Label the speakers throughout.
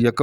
Speaker 1: 1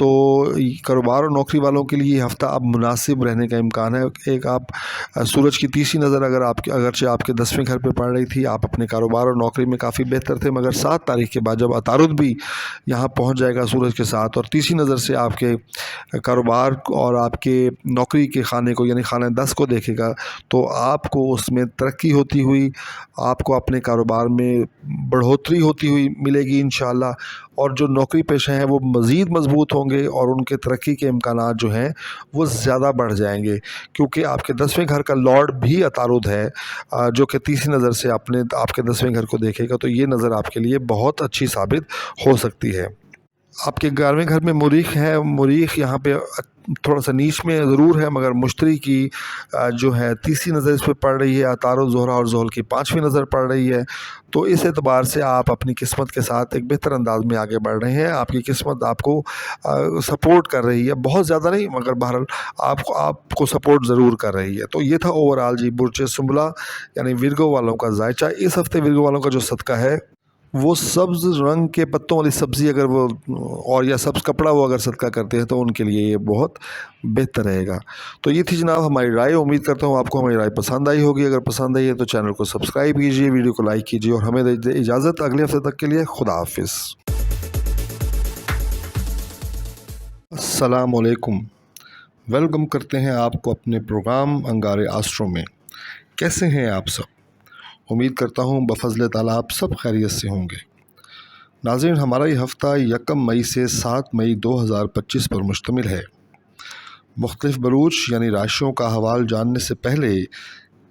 Speaker 1: تو کاروبار اور نوکری والوں کے لیے یہ ہفتہ اب مناسب رہنے کا امکان ہے۔ ایک آپ سورج کی تیسری نظر اگر اگرچہ آپ کے 10ویں گھر پہ پڑ رہی تھی، آپ اپنے کاروبار اور نوکری میں کافی بہتر تھے، مگر 7 تاریخ کے بعد جب عطارد بھی یہاں پہنچ جائے گا سورج کے ساتھ اور تیسری نظر سے آپ کے کاروبار اور آپ کے نوکری کے خانے کو یعنی خانہ 10 کو دیکھے گا، تو آپ کو اس میں ترقی ہوتی ہوئی، آپ کو اپنے کاروبار میں بڑھوتری ہوتی ہوئی ملے گی انشاءاللہ، اور جو نوکری پیشہ ہیں وہ مزید مضبوط ہوں گے اور ان کے ترقی کے امکانات جو ہیں وہ زیادہ بڑھ جائیں گے، کیونکہ آپ کے 10ویں گھر کا لارڈ بھی عطارد ہے جو کہ تیسری نظر سے آپ کے 10ویں گھر کو دیکھے گا، تو یہ نظر آپ کے لیے بہت اچھی ثابت ہو سکتی ہے۔ آپ کے 11ویں گھر میں مریخ ہے۔ مریخ یہاں پہ تھوڑا سا نیچ میں ضرور ہے، مگر مشتری کی جو ہے تیسری نظر اس پہ پڑ رہی ہے، عطارد، زہرہ اور زحل کی 5ویں نظر پڑ رہی ہے، تو اس اعتبار سے آپ اپنی قسمت کے ساتھ ایک بہتر انداز میں آگے بڑھ رہے ہیں۔ آپ کی قسمت آپ کو سپورٹ کر رہی ہے، بہت زیادہ نہیں مگر بہرحال آپ کو سپورٹ ضرور کر رہی ہے۔ تو یہ تھا اوورآل جی برج سنبلہ یعنی ورگو والوں کا ذائچہ۔ اس ہفتے ورگو والوں کا جو صدقہ ہے وہ سبز رنگ کے پتوں والی سبزی اگر وہ اور یا سبز کپڑا وہ اگر صدقہ کرتے ہیں تو ان کے لیے یہ بہت بہتر رہے گا۔ تو یہ تھی جناب ہماری رائے۔ امید کرتا ہوں آپ کو ہماری رائے پسند آئی ہوگی۔ اگر پسند آئی ہے تو چینل کو سبسکرائب کیجیے، ویڈیو کو لائک کیجیے اور ہمیں دے اجازت اگلے ہفتے تک کے لیے۔ خدا حافظ۔ السلام علیکم، ویلکم کرتے ہیں آپ کو اپنے پروگرام انگارے آسٹرو میں۔ کیسے ہیں آپ سب؟ امید کرتا ہوں بفضل تعالیٰ آپ سب خیریت سے ہوں گے۔ ناظرین، ہمارا یہ ہفتہ 1 مئی سے 7 مئی 2025 پر مشتمل ہے۔ مختلف بروج یعنی راشیوں کا حوال جاننے سے پہلے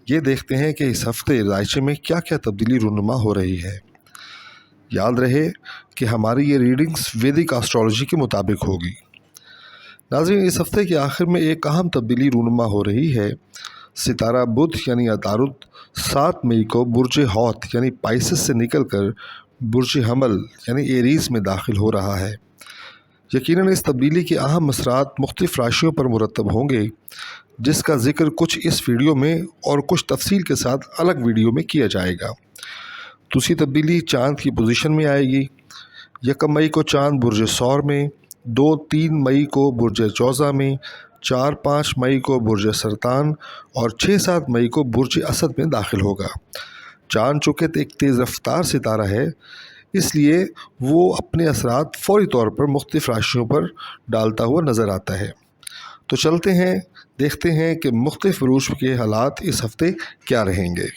Speaker 1: یہ دیکھتے ہیں کہ اس ہفتے راشی میں کیا کیا تبدیلی رونما ہو رہی ہے۔ یاد رہے کہ ہماری یہ ریڈنگز ویدک آسٹرالوجی کے مطابق ہوگی۔ ناظرین، اس ہفتے کے آخر میں ایک اہم تبدیلی رونما ہو رہی ہے۔ ستارہ بدھ یعنی عطارد 7 مئی کو برج حوت یعنی پائسس سے نکل کر برج حمل یعنی ایریز میں داخل ہو رہا ہے۔ یقیناً اس تبدیلی کے اہم اثرات مختلف راشیوں پر مرتب ہوں گے، جس کا ذکر کچھ اس ویڈیو میں اور کچھ تفصیل کے ساتھ الگ ویڈیو میں کیا جائے گا۔ دوسری تبدیلی چاند کی پوزیشن میں آئے گی۔ 1 مئی کو چاند برج ثور میں، 2-3 مئی کو برج جوزہ میں، 4-5 مئی کو برج سرطان اور 6-7 مئی کو برج اسد میں داخل ہوگا۔ چاند چونکہ ایک تیز رفتار ستارہ ہے، اس لیے وہ اپنے اثرات فوری طور پر مختلف راشیوں پر ڈالتا ہوا نظر آتا ہے۔ تو چلتے ہیں، دیکھتے ہیں کہ مختلف بروج کے حالات اس ہفتے کیا رہیں گے۔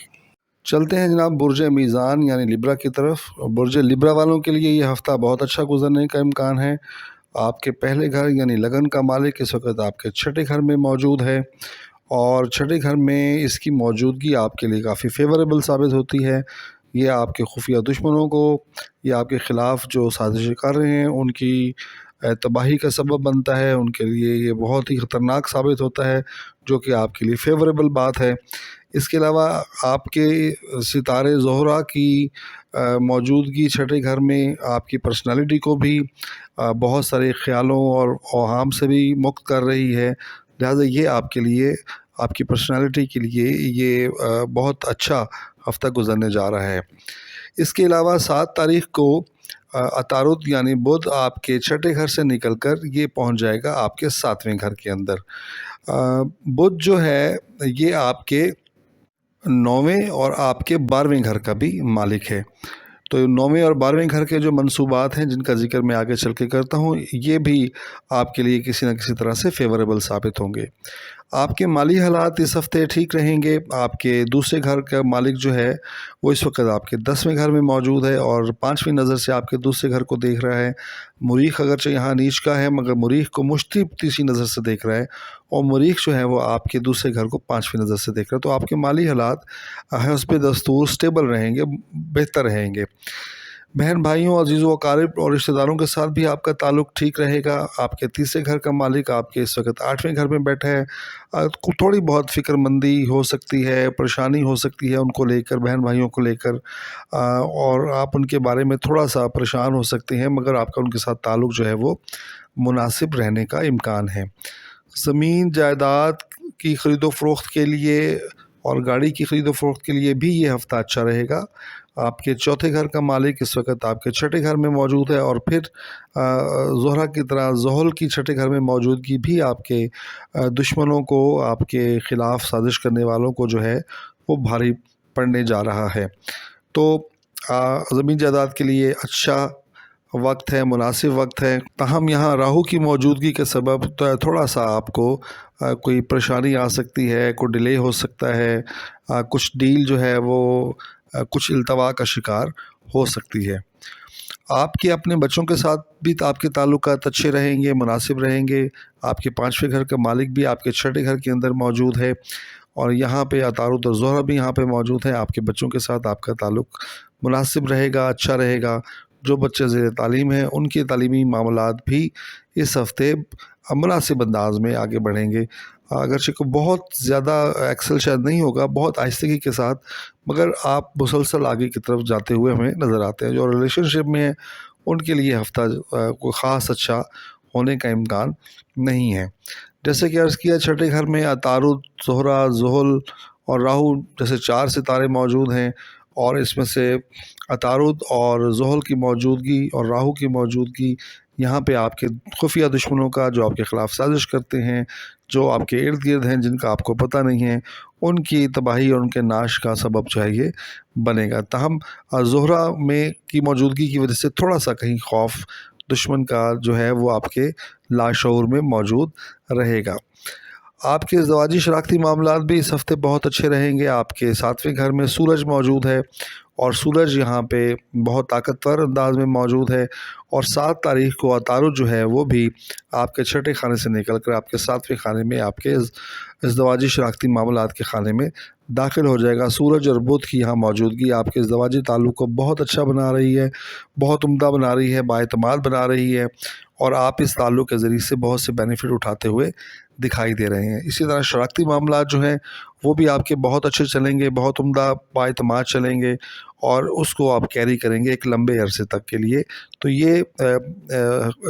Speaker 1: چلتے ہیں جناب برج میزان یعنی لبرا کی طرف۔ برج لبرا والوں کے لیے یہ ہفتہ بہت اچھا گزرنے کا امکان ہے۔ آپ کے پہلے گھر یعنی لگن کا مالک اس وقت آپ کے 6ٹھے گھر میں موجود ہے، اور 6ٹھے گھر میں اس کی موجودگی آپ کے لیے کافی فیوریبل ثابت ہوتی ہے۔ یہ آپ کے خفیہ دشمنوں کو یا آپ کے خلاف جو سازشیں کر رہے ہیں ان کی تباہی کا سبب بنتا ہے، ان کے لیے یہ بہت ہی خطرناک ثابت ہوتا ہے، جو کہ آپ کے لیے فیوریبل بات ہے۔ اس کے علاوہ آپ کے ستارے زہرہ کی موجودگی 6ٹھے گھر میں آپ کی پرسنالٹی کو بھی بہت سارے خیالوں اور اوہام سے بھی مکت کر رہی ہے، لہٰذا یہ آپ کے لیے، آپ کی پرسنالٹی کے لیے یہ بہت اچھا ہفتہ گزرنے جا رہا ہے۔ اس کے علاوہ 7 تاریخ کو عطارد یعنی بدھ آپ کے 6ٹھے گھر سے نکل کر یہ پہنچ جائے گا آپ کے 7ویں گھر کے اندر۔ بدھ جو ہے یہ آپ کے 9ویں اور آپ کے 12ویں گھر کا بھی مالک ہے۔ تو 9ویں اور 12ویں گھر کے جو منصوبات ہیں جن کا ذکر میں آگے چل کے کرتا ہوں، یہ بھی آپ کے لیے کسی نہ کسی طرح سے فیوریبل ثابت ہوں گے۔ آپ کے مالی حالات اس ہفتے ٹھیک رہیں گے۔ آپ کے دوسرے گھر کا مالک جو ہے وہ اس وقت آپ کے 10ویں گھر میں موجود ہے اور 5ویں نظر سے آپ کے دوسرے گھر کو دیکھ رہا ہے۔ مریخ اگرچہ یہاں نیچ کا ہے مگر مریخ کو مشتری تیسری نظر سے دیکھ رہا ہے، اور مریخ جو ہے وہ آپ کے دوسرے گھر کو 5ویں نظر سے دیکھ رہا ہے۔ تو آپ کے مالی حالات حسب دستور سٹیبل رہیں گے، بہتر رہیں گے۔ بہن بھائیوں، عزیز و اقارب اور رشتہ داروں کے ساتھ بھی آپ کا تعلق ٹھیک رہے گا۔ آپ کے تیسرے گھر کا مالک آپ کے اس وقت 8ویں گھر میں بیٹھا ہے۔ تھوڑی بہت فکر مندی ہو سکتی ہے، پریشانی ہو سکتی ہے ان کو لے کر، بہن بھائیوں کو لے کر، اور آپ ان کے بارے میں تھوڑا سا پریشان ہو سکتے ہیں، مگر آپ کا ان کے ساتھ تعلق جو ہے وہ مناسب رہنے کا امکان ہے۔ زمین جائیداد کی خرید و فروخت کے لیے اور گاڑی کی خرید و فروخت کے لیے بھی یہ ہفتہ اچھا رہے گا۔ آپ کے چوتھے گھر کا مالک اس وقت آپ کے چھٹے گھر میں موجود ہے، اور پھر زہرہ کی طرح زحل کی چھٹے گھر میں موجودگی بھی آپ کے دشمنوں کو، آپ کے خلاف سازش کرنے والوں کو جو ہے وہ بھاری پڑنے جا رہا ہے۔ تو زمین جائیداد کے لیے اچھا وقت ہے، مناسب وقت ہے۔ تاہم یہاں راہو کی موجودگی کے سبب تھوڑا سا آپ کو کوئی پریشانی آ سکتی ہے، کوئی ڈیلے ہو سکتا ہے، کچھ ڈیل جو ہے وہ کچھ التوا کا شکار ہو سکتی ہے۔ آپ کے اپنے بچوں کے ساتھ بھی آپ کے تعلقات اچھے رہیں گے، مناسب رہیں گے۔ آپ کے پانچویں گھر کا مالک بھی آپ کے چھٹے گھر کے اندر موجود ہے، اور یہاں پہ عطارد اور زہرہ بھی یہاں پہ موجود ہے۔ آپ کے بچوں کے ساتھ آپ کا تعلق مناسب رہے گا، اچھا رہے گا۔ جو بچے زیر تعلیم ہیں ان کے تعلیمی معاملات بھی اس ہفتے مناسب انداز میں آگے بڑھیں گے، اگرچہ کو بہت زیادہ ایکسل شاید نہیں ہوگا، بہت آہستگی کے ساتھ، مگر آپ مسلسل آگے کی طرف جاتے ہوئے ہمیں نظر آتے ہیں۔ جو ریلیشن شپ میں ہیں ان کے لیے ہفتہ کوئی خاص اچھا ہونے کا امکان نہیں ہے۔ جیسے کہ عرض کیا، چھٹے گھر میں عطارد، زہرہ، زحل اور راہو جیسے 4 ستارے موجود ہیں، اور اس میں سے عطارد اور زحل کی موجودگی اور راہو کی موجودگی یہاں پہ آپ کے خفیہ دشمنوں کا، جو آپ کے خلاف سازش کرتے ہیں، جو آپ کے ارد گرد ہیں، جن کا آپ کو پتہ نہیں ہے، ان کی تباہی اور ان کے ناش کا سبب جو ہے یہ بنے گا۔ تاہم زہرہ میں کی موجودگی کی وجہ سے تھوڑا سا کہیں خوف دشمن کا جو ہے وہ آپ کے لاشعور میں موجود رہے گا۔ آپ کے ازدواجی شراکتی معاملات بھی اس ہفتے بہت اچھے رہیں گے۔ آپ کے 7ویں گھر میں سورج موجود ہے، اور سورج یہاں پہ بہت طاقتور انداز میں موجود ہے، اور 7 تاریخ کو عطارد جو ہے وہ بھی آپ کے چھٹے خانے سے نکل کر آپ کے 7ویں خانے میں، آپ کے ازدواجی شراکتی معاملات کے خانے میں داخل ہو جائے گا۔ سورج اور بدھ کی یہاں موجودگی آپ کے ازدواجی تعلق کو بہت اچھا بنا رہی ہے، بہت عمدہ بنا رہی ہے، بااعتماد بنا رہی ہے، اور آپ اس تعلق کے ذریعے سے بہت سے بینیفٹ اٹھاتے ہوئے دکھائی دے رہے ہیں۔ اسی طرح شراکتی معاملات جو ہیں وہ بھی آپ کے بہت اچھے چلیں گے، بہت عمدہ بااعتماد چلیں گے، اور اس کو آپ کیری کریں گے ایک لمبے عرصے تک کے لیے۔ تو یہ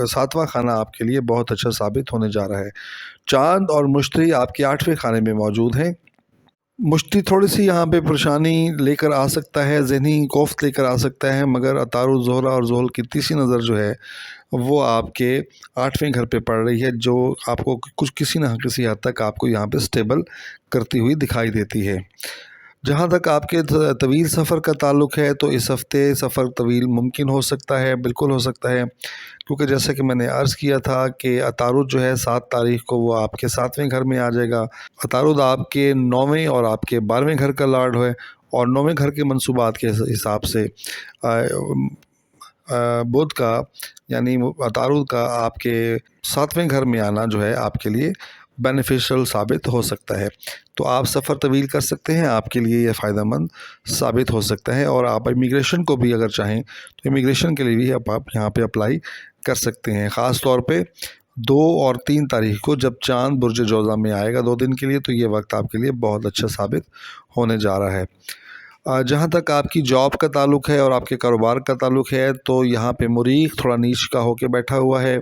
Speaker 1: 7واں خانہ آپ کے لیے بہت اچھا ثابت ہونے جا رہا ہے۔ چاند اور مشتری آپ کے 8ویں خانے میں موجود ہیں۔ مشتری تھوڑی سی یہاں پہ پریشانی لے کر آ سکتا ہے، ذہنی کوفت لے کر آ سکتا ہے، مگر عطارد، زہرہ اور زحل کی تیسری نظر جو ہے وہ آپ کے 8ویں گھر پہ پڑ رہی ہے، جو آپ کو کچھ کسی نہ کسی حد تک آپ کو یہاں پہ سٹیبل کرتی ہوئی دکھائی دیتی ہے۔ جہاں تک آپ کے طویل سفر کا تعلق ہے، تو اس ہفتے سفر طویل ممکن ہو سکتا ہے، بالکل ہو سکتا ہے، کیونکہ جیسا کہ میں نے عرض کیا تھا کہ عطارد جو ہے 7 تاریخ کو وہ آپ کے 7ویں گھر میں آ جائے گا۔ عطارد آپ کے 9ویں اور آپ کے 12ویں گھر کا لارڈ ہے، اور 9ویں گھر کے منصوبات کے حساب سے بدھ کا، یعنی عطارد کا آپ کے 7ویں گھر میں آنا جو ہے آپ کے لیے بینیفیشل ثابت ہو سکتا ہے۔ تو آپ سفر طویل کر سکتے ہیں، آپ کے لیے یہ فائدہ مند ثابت ہو سکتا ہے، اور آپ امیگریشن کو بھی اگر چاہیں تو امیگریشن کے لیے بھی آپ یہاں پہ اپلائی کر سکتے ہیں، خاص طور پہ 2 اور 3 تاریخ کو جب چاند برج جوزہ میں آئے گا 2 دن کے لیے، تو یہ وقت آپ کے لیے بہت اچھا ثابت ہونے جا رہا ہے۔ جہاں تک آپ کی جاب کا تعلق ہے اور آپ کے کاروبار کا تعلق ہے، تو یہاں پہ مریخ تھوڑا نیچ کا ہو کے بیٹھا ہوا ہے،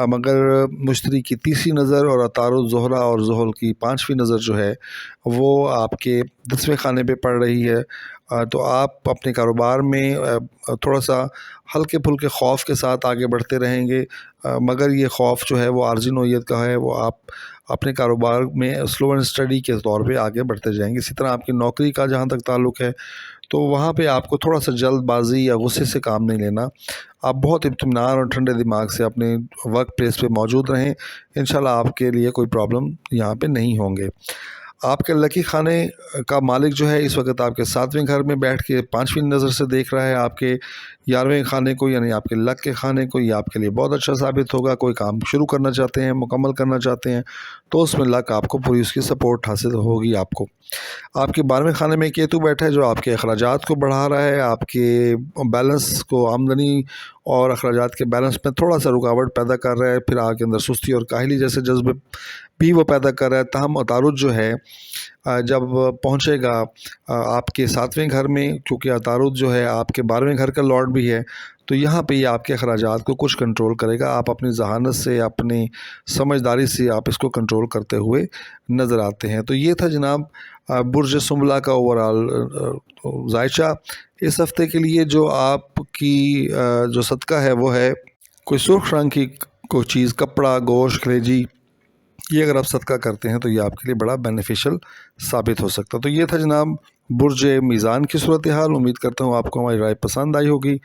Speaker 1: مگر مشتری کی تیسری نظر اور عطارد، زہرہ اور زحل کی 5ویں نظر جو ہے وہ آپ کے 10ویں خانے پہ پڑ رہی ہے۔ تو آپ اپنے کاروبار میں تھوڑا سا ہلکے پھلکے خوف کے ساتھ آگے بڑھتے رہیں گے، مگر یہ خوف جو ہے وہ عارضی نوعیت کا ہے، وہ آپ اپنے کاروبار میں سلو اینڈ اسٹڈی کے طور پہ آگے بڑھتے جائیں گے۔ اسی طرح آپ کی نوکری کا جہاں تک تعلق ہے، تو وہاں پہ آپ کو تھوڑا سا جلد بازی یا غصے سے کام نہیں لینا، آپ بہت اطمینان اور ٹھنڈے دماغ سے اپنے ورک پلیس پہ موجود رہیں، انشاءاللہ آپ کے لیے کوئی پرابلم یہاں پہ نہیں ہوں گے۔ آپ کے لکی خانے کا مالک جو ہے اس وقت آپ کے 7ویں گھر میں بیٹھ کے 5ویں نظر سے دیکھ رہا ہے آپ کے 11ویں خانے کو، یعنی آپ کے لک کے خانے کو۔ یہ آپ کے لیے بہت اچھا ثابت ہوگا۔ کوئی کام شروع کرنا چاہتے ہیں، مکمل کرنا چاہتے ہیں، تو اس میں لک آپ کو پوری اس کی سپورٹ حاصل ہوگی آپ کو۔ آپ کے 12ویں خانے میں کیتو بیٹھا ہے، جو آپ کے اخراجات کو بڑھا رہا ہے، آپ کے بیلنس کو، آمدنی اور اخراجات کے بیلنس میں تھوڑا سا رکاوٹ پیدا کر رہا ہے، پھر آپ کے اندر سستی اور کاہلی جیسے جذبے بھی وہ پیدا کر رہا ہے۔ تاہم عطارد جو ہے جب پہنچے گا آپ کے 7ویں گھر میں، کیونکہ عطارد جو ہے آپ کے 12ویں گھر کا لارڈ بھی ہے، تو یہاں پہ یہ آپ کے اخراجات کو کچھ کنٹرول کرے گا. آپ اپنی ذہانت سے, اپنی سمجھداری سے آپ اس کو کنٹرول کرتے ہوئے نظر آتے ہیں. تو یہ تھا جناب برج سنبلہ کا اوورآل ذائچہ. اس ہفتے کے لیے جو آپ کی جو صدقہ ہے وہ ہے کوئی سرخ رنگ کی کوئی چیز, کپڑا, گوشت, کلیجی. یہ اگر آپ صدقہ کرتے ہیں تو یہ آپ کے لیے بڑا بینیفیشل ثابت ہو سکتا ہے. تو یہ تھا جناب برج میزان کی صورتحال. امید کرتا ہوں آپ کو ہماری رائے پسند آئی ہوگی.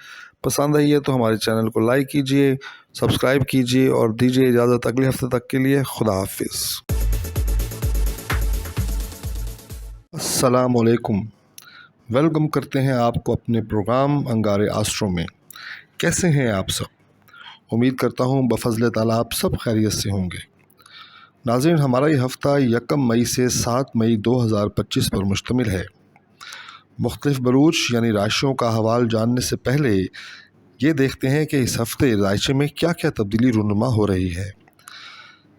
Speaker 1: پسند آئی ہے تو ہمارے چینل کو لائک کیجئے, سبسکرائب کیجئے اور دیجئے اجازت اگلے ہفتے تک کے لیے. خدا حافظ. السلام علیکم. ویلکم کرتے ہیں آپ کو اپنے پروگرام انگارے آسٹرو میں. کیسے ہیں آپ سب؟ امید کرتا ہوں بفضل تعالیٰ آپ سب خیریت سے ہوں گے. ناظرین, ہمارا یہ ہفتہ 1 مئی سے 7 مئی 2025 پر مشتمل ہے. مختلف بروج یعنی راشیوں کا حوال جاننے سے پہلے یہ دیکھتے ہیں کہ اس ہفتے رائچے میں کیا کیا تبدیلی رونما ہو رہی ہے.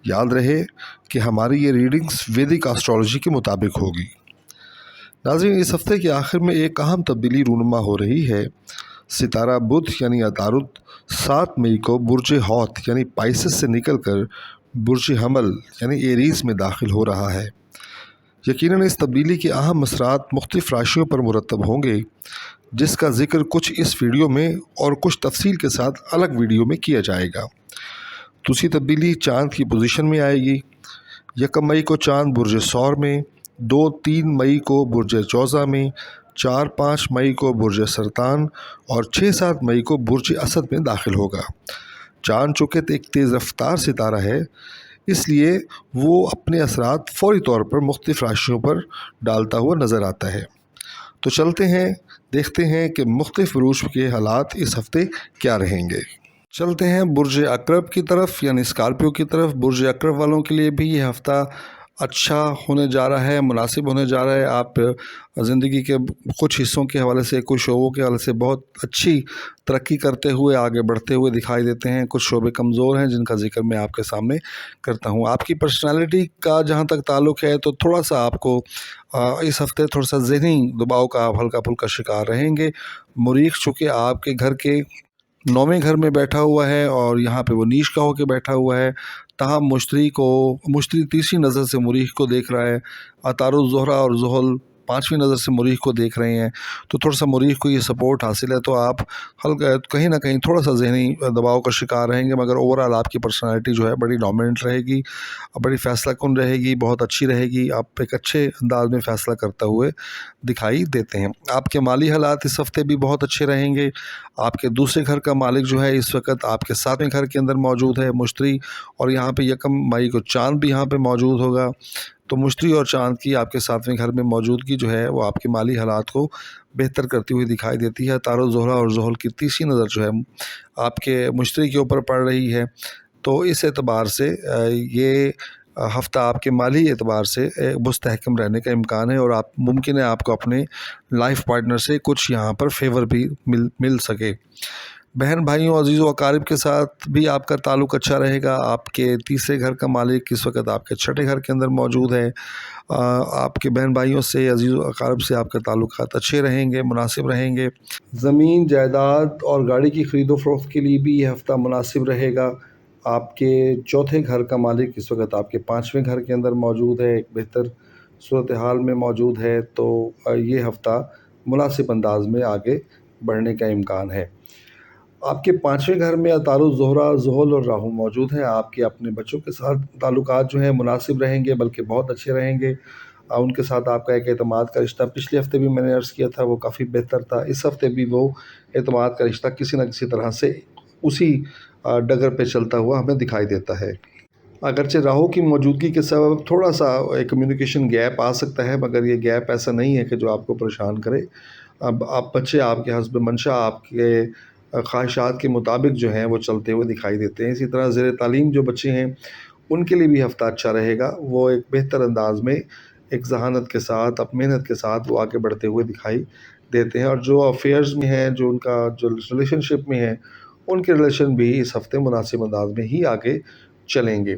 Speaker 1: یاد رہے کہ ہماری یہ ریڈنگز ویدک آسٹرالوجی کے مطابق ہوگی. ناظرین, اس ہفتے کے آخر میں ایک اہم تبدیلی رونما ہو رہی ہے. ستارہ بدھ یعنی عطارد 7 مئی کو برج حوت یعنی پائسس سے نکل کر برج حمل یعنی ایریز میں داخل ہو رہا ہے. یقیناً اس تبدیلی کے اہم اثرات مختلف راشیوں پر مرتب ہوں گے, جس کا ذکر کچھ اس ویڈیو میں اور کچھ تفصیل کے ساتھ الگ ویڈیو میں کیا جائے گا. دوسری تبدیلی چاند کی پوزیشن میں آئے گی. 1 مئی کو چاند برج ثور میں, 2-3 مئی کو برج جوزہ میں, 4-5 مئی کو برج سرطان اور 6-7 مئی کو برج اسد میں داخل ہوگا. چاند چونکہ ایک تیز رفتار ستارہ ہے, اس لیے وہ اپنے اثرات فوری طور پر مختلف راشیوں پر ڈالتا ہوا نظر آتا ہے. تو چلتے ہیں, دیکھتے ہیں کہ مختلف بروج کے حالات اس ہفتے کیا رہیں گے. چلتے ہیں برج عقرب کی طرف یعنی اسکارپیو کی طرف. برج عقرب والوں کے لیے بھی یہ ہفتہ اچھا ہونے جا رہا ہے, مناسب ہونے جا رہا ہے. آپ زندگی کے کچھ حصوں کے حوالے سے, کچھ شعبوں کے حوالے سے بہت اچھی ترقی کرتے ہوئے, آگے بڑھتے ہوئے دکھائی دیتے ہیں. کچھ شعبے کمزور ہیں جن کا ذکر میں آپ کے سامنے کرتا ہوں. آپ کی پرسنالٹی کا جہاں تک تعلق ہے تو تھوڑا سا آپ کو اس ہفتے تھوڑا سا ذہنی دباؤ کا آپ ہلکا پھلکا شکار رہیں گے. مریخ چونکہ آپ کے گھر کے 9ویں گھر میں بیٹھا ہوا ہے اور یہاں پہ وہ نیچ کا ہو کے بیٹھا ہوا ہے, تاہم مشتری تیسری نظر سے مریخ کو دیکھ رہا ہے. عطارد, زہرہ اور زحل 5ویں نظر سے مریخ کو دیکھ رہے ہیں. تو تھوڑا سا مریخ کو یہ سپورٹ حاصل ہے, تو آپ کہیں نہ کہیں تھوڑا سا ذہنی دباؤ کا شکار رہیں گے. مگر اوورآل آپ کی پرسنالٹی جو ہے بڑی ڈومیننٹ رہے گی, بڑی فیصلہ کن رہے گی, بہت اچھی رہے گی. آپ ایک اچھے انداز میں فیصلہ کرتے ہوئے دکھائی دیتے ہیں. آپ کے مالی حالات اس ہفتے بھی بہت اچھے رہیں گے. آپ کے دوسرے گھر کا مالک جو ہے اس وقت آپ کے 7ویں گھر کے اندر موجود ہے, مشتری, اور یہاں پہ 1 مئی کو چاند بھی یہاں پہ موجود ہوگا. تو مشتری اور چاند کی آپ کے 7ویں گھر میں موجودگی جو ہے وہ آپ کے مالی حالات کو بہتر کرتی ہوئی دکھائی دیتی ہے. عطارد, زہرہ اور زحل کی تیسری نظر جو ہے آپ کے مشتری کے اوپر پڑ رہی ہے. تو اس اعتبار سے یہ ہفتہ آپ کے مالی اعتبار سے مستحکم رہنے کا امکان ہے, اور ممکن ہے آپ کو اپنے لائف پارٹنر سے کچھ یہاں پر فیور بھی مل سکے. بہن بھائیوں, عزیز و اقارب کے ساتھ بھی آپ کا تعلق اچھا رہے گا. آپ کے تیسرے گھر کا مالک اس وقت آپ کے 6ٹھے گھر کے اندر موجود ہے. آپ کے بہن بھائیوں سے, عزیز و اقارب سے آپ کے تعلقات اچھے رہیں گے, مناسب رہیں گے. زمین, جائیداد اور گاڑی کی خرید و فروخت کے لیے بھی یہ ہفتہ مناسب رہے گا. آپ کے 4تھے گھر کا مالک اس وقت آپ کے 5ویں گھر کے اندر موجود ہے, ایک بہتر صورتحال میں موجود ہے. تو یہ ہفتہ مناسب انداز میں آگے بڑھنے کا امکان ہے. آپ کے 5ویں گھر میں عطارد, زہرہ, زحل اور راہو موجود ہیں. آپ کے اپنے بچوں کے ساتھ تعلقات جو ہیں مناسب رہیں گے, بلکہ بہت اچھے رہیں گے. ان کے ساتھ آپ کا ایک اعتماد کا رشتہ پچھلے ہفتے بھی میں نے عرض کیا تھا وہ کافی بہتر تھا. اس ہفتے بھی وہ اعتماد کا رشتہ کسی نہ کسی طرح سے اسی ڈگر پہ چلتا ہوا ہمیں دکھائی دیتا ہے. اگرچہ راہو کی موجودگی کے سبب تھوڑا سا ایک کمیونیکیشن گیپ آ سکتا ہے, مگر یہ گیپ ایسا نہیں ہے کہ جو آپ کو پریشان کرے. اب بچے آپ کے حسب منشا, آپ کے خواہشات کے مطابق جو ہیں وہ چلتے ہوئے دکھائی دیتے ہیں. اسی طرح زیر تعلیم جو بچے ہیں ان کے لیے بھی ہفتہ اچھا رہے گا. وہ ایک بہتر انداز میں, ایک ذہانت کے ساتھ, محنت کے ساتھ وہ آگے بڑھتے ہوئے دکھائی دیتے ہیں. اور جو افیئرز میں ہیں, جو ان کا جو ریلیشن شپ میں ہیں, ان کے ریلیشن بھی اس ہفتے مناسب انداز میں ہی آگے چلیں گے.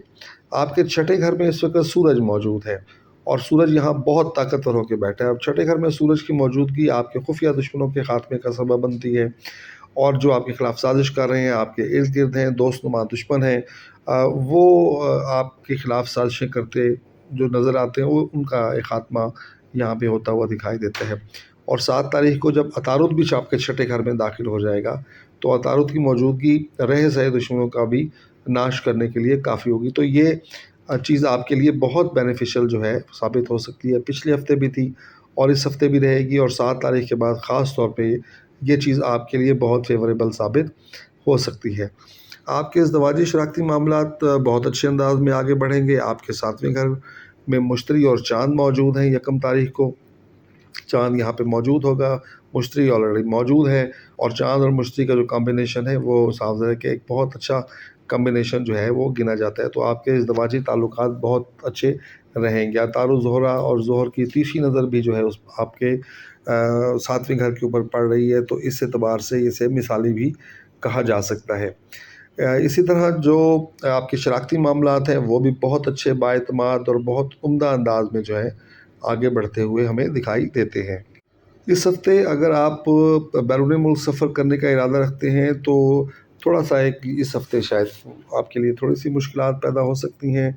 Speaker 1: آپ کے 6ٹھے گھر میں اس وقت سورج موجود ہے, اور سورج یہاں بہت طاقتور ہو کے بیٹھا ہے. اب 6ٹھے گھر میں سورج کی موجودگی آپ کے خفیہ دشمنوں کے خاتمے کا سبب بنتی ہے, اور جو آپ کے خلاف سازش کر رہے ہیں، آپ کے ارد گرد ہیں، دوست نما دشمن ہیں، وہ آپ کے خلاف سازشیں کرتے جو نظر آتے ہیں، وہ ان کا ایک خاتمہ یہاں پہ ہوتا ہوا دکھائی دیتا ہے۔ اور 7 تاریخ کو جب عطارد بھی آپ کے چھٹے گھر میں داخل ہو جائے گا تو عطارد کی موجودگی رہ سہے دشمنوں کا بھی ناش کرنے کے لیے کافی ہوگی۔ تو یہ چیز آپ کے لیے بہت بینیفیشل جو ہے ثابت ہو سکتی ہے، پچھلے ہفتے بھی تھی اور اس ہفتے بھی رہے گی، اور 7 تاریخ کے بعد خاص طور پہ یہ چیز آپ کے لیے بہت فیوریبل ثابت ہو سکتی ہے۔ آپ کے ازدواجی شراکتی معاملات بہت اچھے انداز میں آگے بڑھیں گے۔ آپ کے 7ویں گھر میں مشتری اور چاند موجود ہیں، 1 تاریخ کو چاند یہاں پہ موجود ہوگا، مشتری آلریڈی موجود ہے، اور چاند اور مشتری کا جو کمبینیشن ہے وہ صاف ظاہر ہے کہ ایک بہت اچھا کمبینیشن جو ہے وہ گنا جاتا ہے۔ تو آپ کے ازدواجی تعلقات بہت اچھے رہیں گے۔ عطارد زہرہ اور زحل کی تیسری نظر بھی جو ہے اس آپ کے 7ویں گھر کے اوپر پڑ رہی ہے، تو اس اعتبار سے اسے مثالی بھی کہا جا سکتا ہے۔ اسی طرح جو آپ کے شراکتی معاملات ہیں وہ بھی بہت اچھے، بااعتماد اور بہت عمدہ انداز میں جو ہے آگے بڑھتے ہوئے ہمیں دکھائی دیتے ہیں۔ اس ہفتے اگر آپ بیرون ملک سفر کرنے کا ارادہ رکھتے ہیں تو تھوڑا سا اس ہفتے شاید آپ کے لیے تھوڑی سی مشکلات پیدا ہو سکتی ہیں۔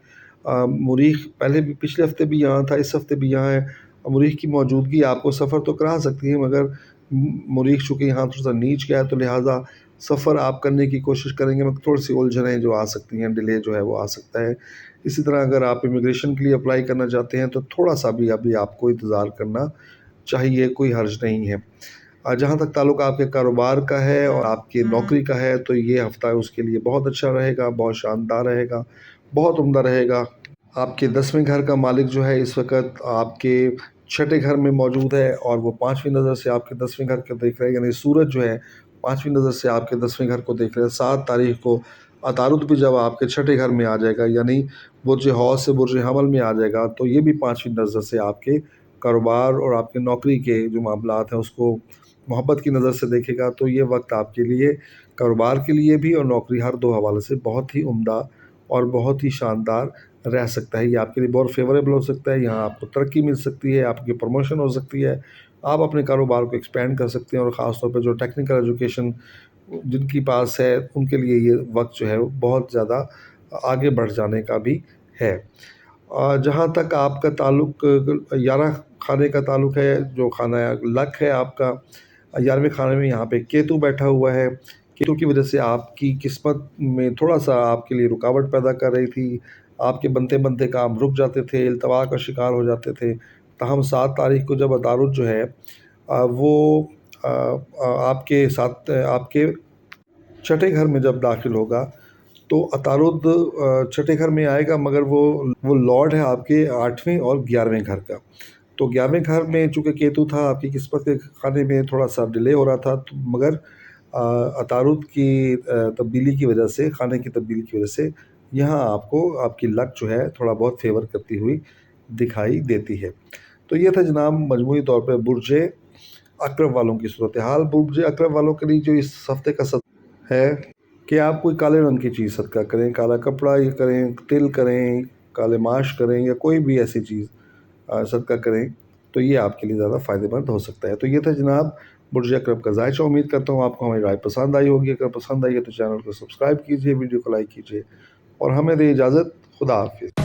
Speaker 1: مریخ پہلے بھی پچھلے ہفتے بھی یہاں تھا، اس ہفتے بھی یہاں ہے۔ مریخ کی موجودگی آپ کو سفر تو کرا سکتی ہے، مگر مریخ چونکہ یہاں تھوڑا سا نیچ گیا ہے تو لہٰذا سفر آپ کرنے کی کوشش کریں گے، مگر تھوڑی سی الجھنیں جو آ سکتی ہیں، ڈیلے جو ہے وہ آ سکتا ہے۔ اسی طرح اگر آپ امیگریشن کے لیے اپلائی کرنا چاہتے ہیں تو تھوڑا سا بھی ابھی آپ کو انتظار کرنا چاہیے، کوئی حرج نہیں ہے۔ جہاں تک تعلق آپ کے کاروبار کا ہے اور آپ کی نوکری کا ہے تو یہ ہفتہ اس کے لیے بہت اچھا رہے گا، بہت شاندار رہے گا، بہت عمدہ رہے گا۔ آپ کے 10ویں گھر کا مالک جو ہے اس وقت آپ کے چھٹے گھر میں موجود ہے، اور وہ 5ویں نظر سے آپ کے 10ویں گھر کو دیکھ رہے ہیں، یعنی سورج جو ہے 5ویں نظر سے آپ کے 10ویں گھر کو دیکھ رہے ہیں۔ 7 تاریخ کو عطارد بھی جب آپ کے چھٹے گھر میں آ جائے گا، یعنی برج حوض سے برج حمل میں آ جائے گا، تو یہ بھی 5ویں نظر سے آپ کے کاروبار اور آپ کے نوکری کے جو معاملات ہیں اس کو محبت کی نظر سے دیکھے گا۔ تو یہ وقت آپ کے لیے کاروبار کے لیے بھی اور نوکری، ہر دو حوالے سے بہت ہی عمدہ اور بہت ہی شاندار رہ سکتا ہے۔ یہ آپ کے لیے بہت فیوریبل ہو سکتا ہے، یہاں آپ کو ترقی مل سکتی ہے، آپ کی پروموشن ہو سکتی ہے، آپ اپنے کاروبار کو ایکسپینڈ کر سکتے ہیں، اور خاص طور پہ جو ٹیکنیکل ایجوکیشن جن کی پاس ہے ان کے لیے یہ وقت جو ہے بہت زیادہ آگے بڑھ جانے کا بھی ہے۔ جہاں تک آپ کا تعلق 11 خانے کا تعلق ہے، جو خانہ لک ہے آپ کا، 11ویں خانے میں یہاں پہ کیتو بیٹھا ہوا ہے۔ کیتو کی وجہ سے آپ کی قسمت میں تھوڑا سا آپ کے لیے رکاوٹ پیدا کر رہی تھی، آپ کے بنتے بنتے کام رک جاتے تھے، التوا کا شکار ہو جاتے تھے۔ تاہم 7 تاریخ کو جب عطارد جو ہے وہ آپ کے ساتھ آپ کے چھٹے گھر میں جب داخل ہوگا تو عطارد چھٹے گھر میں آئے گا، مگر وہ لارڈ ہے آپ کے 8ویں اور 11ویں گھر کا۔ تو 11ویں گھر میں چونکہ کیتو تھا، آپ کی قسمت کے خانے میں تھوڑا سا ڈیلے ہو رہا تھا، مگر عطارد کی تبدیلی کی وجہ سے، خانے کی تبدیلی کی وجہ سے یہاں آپ کو آپ کی لک جو ہے تھوڑا بہت فیور کرتی ہوئی دکھائی دیتی ہے۔ تو یہ تھا جناب مجموعی طور پہ برج عقرب والوں کی صورتحال۔ برج عقرب والوں کے لیے جو اس ہفتے کا صدقہ ہے کہ آپ کوئی کالے رنگ کی چیز صدقہ کریں، کالا کپڑا یہ کریں، تل کریں، کالے ماش کریں، یا کوئی بھی ایسی چیز صدقہ کریں تو یہ آپ کے لیے زیادہ فائدہ مند ہو سکتا ہے۔ تو یہ تھا جناب برج عقرب کا ذائچہ۔ امید کرتا ہوں آپ کو ہماری رائے پسند آئی ہوگی۔ اگر پسند آئی ہے تو چینل کو سبسکرائب کیجیے، ویڈیو کو لائک کیجیے، اور ہمیں دے اجازت۔ خدا حافظ۔